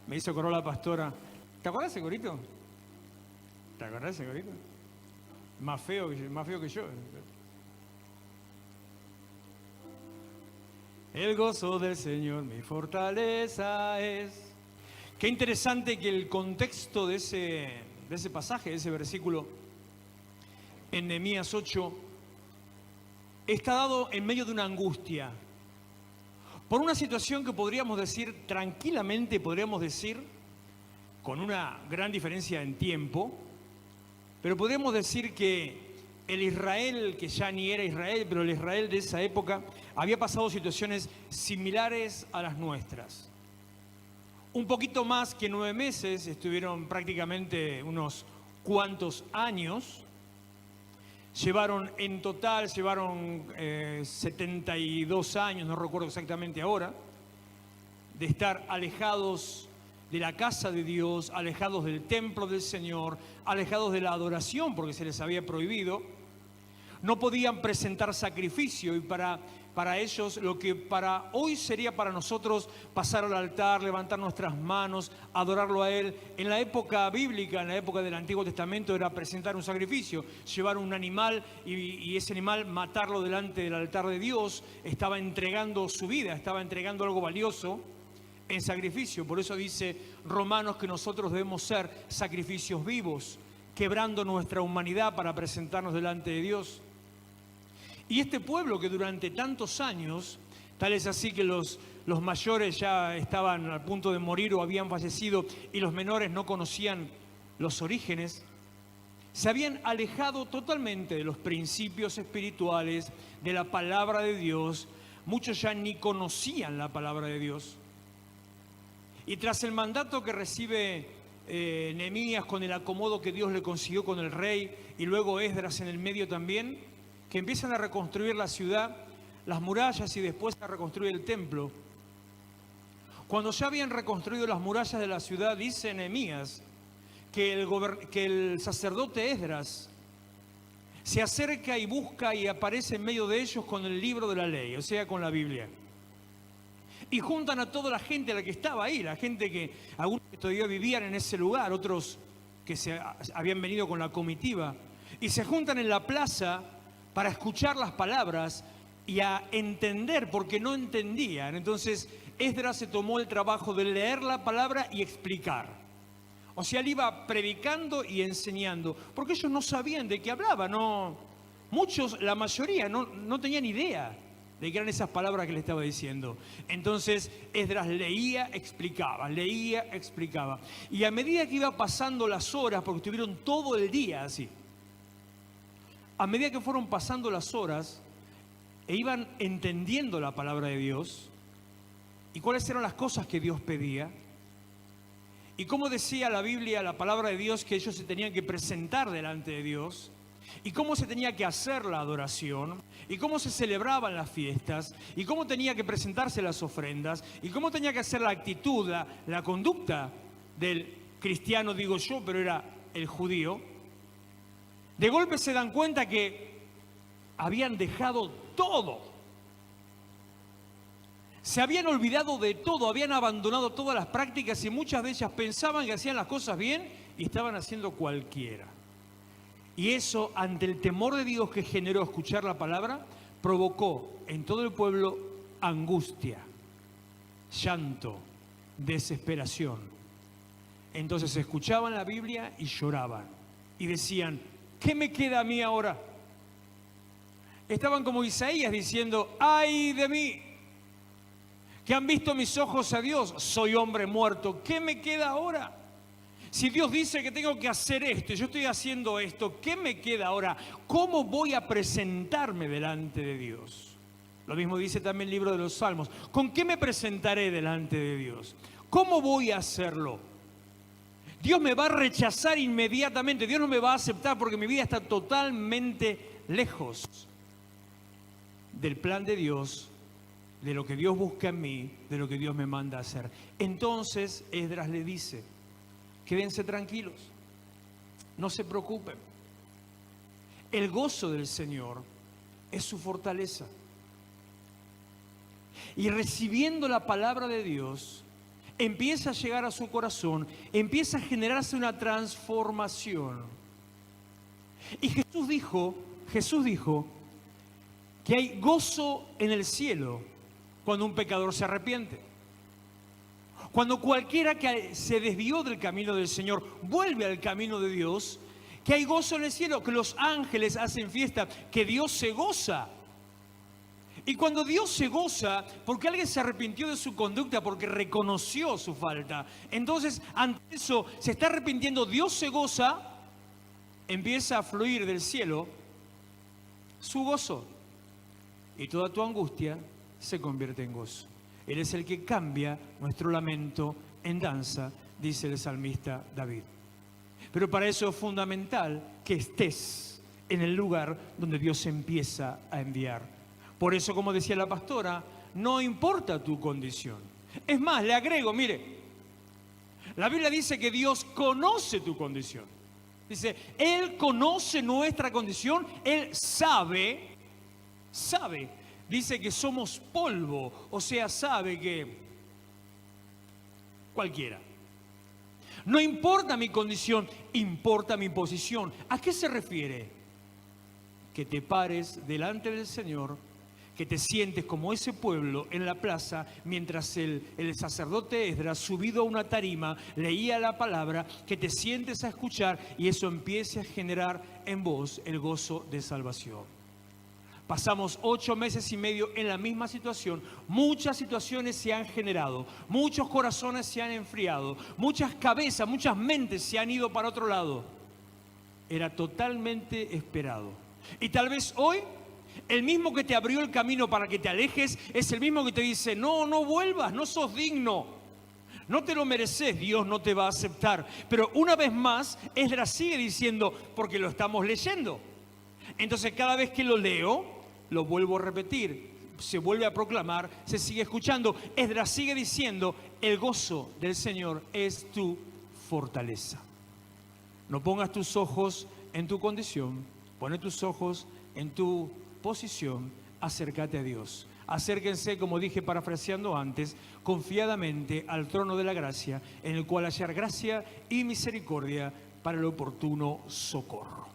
Me hizo acordar la pastora. ¿Te acuerdas ese corito? ¿Te acuerdas ese corito? Más feo que yo. El gozo del Señor mi fortaleza es. Qué interesante que el contexto de ese pasaje, de ese versículo, en Nehemías 8, está dado en medio de una angustia. Por una situación que podríamos decir, tranquilamente podríamos decir, con una gran diferencia en tiempo, pero podríamos decir que el Israel, que ya ni era Israel, pero el Israel de esa época, había pasado situaciones similares a las nuestras. Un poquito más que 9 meses, estuvieron prácticamente unos cuantos años. En total 72 años, no recuerdo exactamente ahora, de estar alejados de la casa de Dios, alejados del templo del Señor, alejados de la adoración porque se les había prohibido. No podían presentar sacrificio y para ellos lo que para hoy sería para nosotros pasar al altar, levantar nuestras manos, adorarlo a Él. En la época bíblica, en la época del Antiguo Testamento, era presentar un sacrificio, llevar un animal y ese animal matarlo delante del altar de Dios. Estaba entregando su vida, estaba entregando algo valioso en sacrificio. Por eso dice Romanos que nosotros debemos ser sacrificios vivos, quebrando nuestra humanidad para presentarnos delante de Dios. Y este pueblo que durante tantos años, tal es así que los mayores ya estaban al punto de morir o habían fallecido y los menores no conocían los orígenes, se habían alejado totalmente de los principios espirituales, de la palabra de Dios. Muchos ya ni conocían la palabra de Dios. Y tras el mandato que recibe Nehemías con el acomodo que Dios le consiguió con el rey y luego Esdras en el medio también, que empiezan a reconstruir la ciudad, las murallas y después a reconstruir el templo. Cuando ya habían reconstruido las murallas de la ciudad, dice Nehemías que el sacerdote Esdras se acerca y busca y aparece en medio de ellos con el libro de la ley, o sea, con la Biblia. Y juntan a toda la gente a la que estaba ahí, la gente que algunos que todavía vivían en ese lugar, otros que se habían venido con la comitiva, y se juntan en la plaza para escuchar las palabras y a entender, porque no entendían. Entonces Esdras se tomó el trabajo de leer la palabra y explicar. O sea, él iba predicando y enseñando, porque ellos no sabían de qué hablaba. No, muchos, la mayoría, no tenían idea de qué eran esas palabras que le estaba diciendo. Entonces Esdras leía, explicaba. Y a medida que iba pasando las horas, porque estuvieron todo el día así, a medida que fueron pasando las horas e iban entendiendo la palabra de Dios y cuáles eran las cosas que Dios pedía y cómo decía la Biblia, la palabra de Dios, que ellos se tenían que presentar delante de Dios y cómo se tenía que hacer la adoración y cómo se celebraban las fiestas y cómo tenía que presentarse las ofrendas y cómo tenía que hacer la actitud, la conducta del cristiano, digo yo, pero era el judío. De golpe se dan cuenta que habían dejado todo. Se habían olvidado de todo, habían abandonado todas las prácticas y muchas de ellas pensaban que hacían las cosas bien y estaban haciendo cualquiera. Y eso, ante el temor de Dios que generó escuchar la palabra, provocó en todo el pueblo angustia, llanto, desesperación. Entonces escuchaban la Biblia y lloraban y decían: ¿qué me queda a mí ahora? Estaban como Isaías diciendo: ¡ay de mí! Que han visto mis ojos a Dios, soy hombre muerto, ¿qué me queda ahora? Si Dios dice que tengo que hacer esto y yo estoy haciendo esto, ¿qué me queda ahora? ¿Cómo voy a presentarme delante de Dios? Lo mismo dice también el libro de los Salmos. ¿Con qué me presentaré delante de Dios? ¿Cómo voy a hacerlo? Dios me va a rechazar inmediatamente, Dios no me va a aceptar porque mi vida está totalmente lejos del plan de Dios, de lo que Dios busca en mí, de lo que Dios me manda a hacer. Entonces Esdras le dice: quédense tranquilos, no se preocupen. El gozo del Señor es su fortaleza. Y recibiendo la palabra de Dios, empieza a llegar a su corazón, empieza a generarse una transformación. Y Jesús dijo que hay gozo en el cielo cuando un pecador se arrepiente. Cuando cualquiera que se desvió del camino del Señor vuelve al camino de Dios, que hay gozo en el cielo, que los ángeles hacen fiesta, que Dios se goza. Y cuando Dios se goza, porque alguien se arrepintió de su conducta, porque reconoció su falta, entonces ante eso se está arrepintiendo, Dios se goza, empieza a fluir del cielo su gozo. Y toda tu angustia se convierte en gozo. Él es el que cambia nuestro lamento en danza, dice el salmista David. Pero para eso es fundamental que estés en el lugar donde Dios empieza a enviar. Por eso, como decía la pastora, no importa tu condición. Es más, le agrego, mire, la Biblia dice que Dios conoce tu condición. Dice, Él conoce nuestra condición, Él sabe. Dice que somos polvo, o sea, sabe que cualquiera. No importa mi condición, importa mi posición. ¿A qué se refiere? Que te pares delante del Señor, que te sientes como ese pueblo en la plaza, mientras el sacerdote Esdras, subido a una tarima, leía la palabra, que te sientes a escuchar y eso empiece a generar en vos el gozo de salvación. Pasamos 8 meses y medio en la misma situación. Muchas situaciones se han generado, muchos corazones se han enfriado, muchas cabezas, muchas mentes se han ido para otro lado. Era totalmente esperado. Y tal vez hoy, el mismo que te abrió el camino para que te alejes, es el mismo que te dice, no vuelvas, no sos digno. No te lo mereces, Dios no te va a aceptar. Pero una vez más, Esdras sigue diciendo, porque lo estamos leyendo. Entonces cada vez que lo leo, lo vuelvo a repetir, se vuelve a proclamar, se sigue escuchando. Esdras sigue diciendo, el gozo del Señor es tu fortaleza. No pongas tus ojos en tu condición, pone tus ojos en tu posición, acércate a Dios. Acérquense, como dije parafraseando antes, confiadamente al trono de la gracia, en el cual hallar gracia y misericordia para el oportuno socorro.